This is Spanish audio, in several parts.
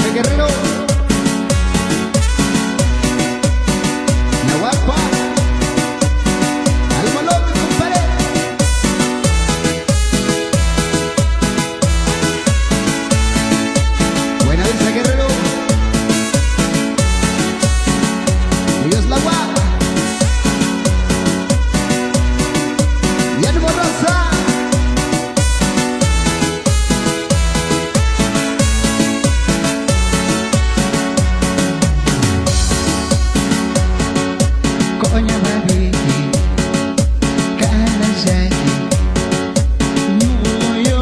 el Guerrero. La Guapa. Algo loco, compadre. Buena vista, Guerrero. Dios la Guapa. Y ánimo, raza. Konya mabiki kana zaki Nyuyo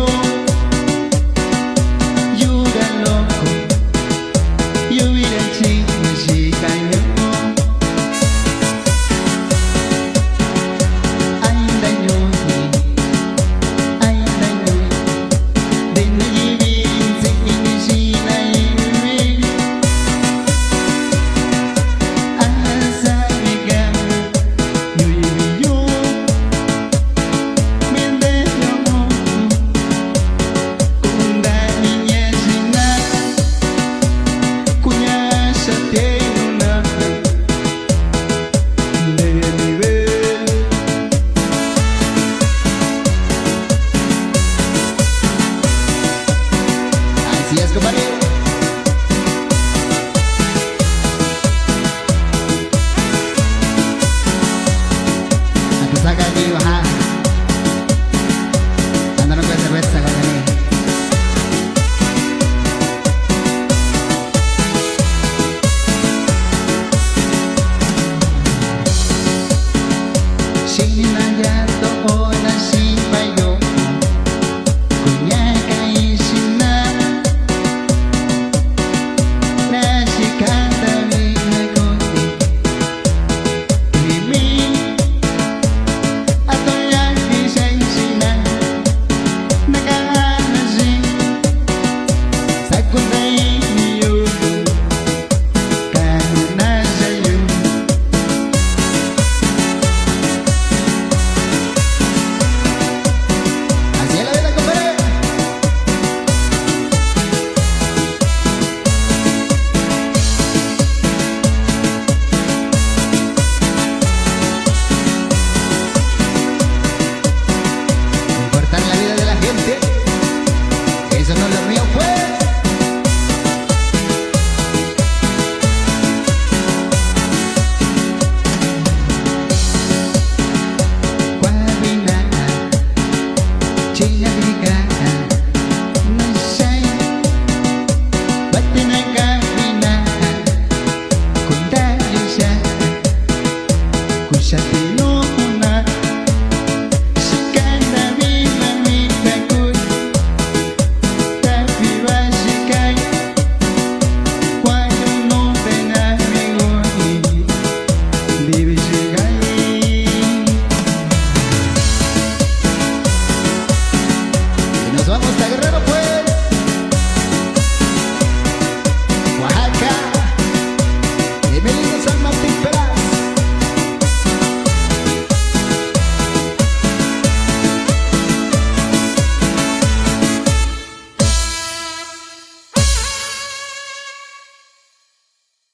Yuga loko Yuira chiku shikayo Ainda nyuhi Ainda nyuhi Dena yibin sekini shina yuri Asa migamu Yuyu Mindelo Kunda niñezina Kunya satena De nivel Así es, compadre. Aquí saca el tío, ajá. Dándonos con cerveza, compadre. Shinayato ona shibayo Kunyaka ishina Nashikata minakote Mimi Atoyaki shaishina Nakahanashi Sakundai miyudu Kanunashayu Así es la vida, compadre. Importar la vida de la gente, eso no es lo mío, pues. Guabina, China.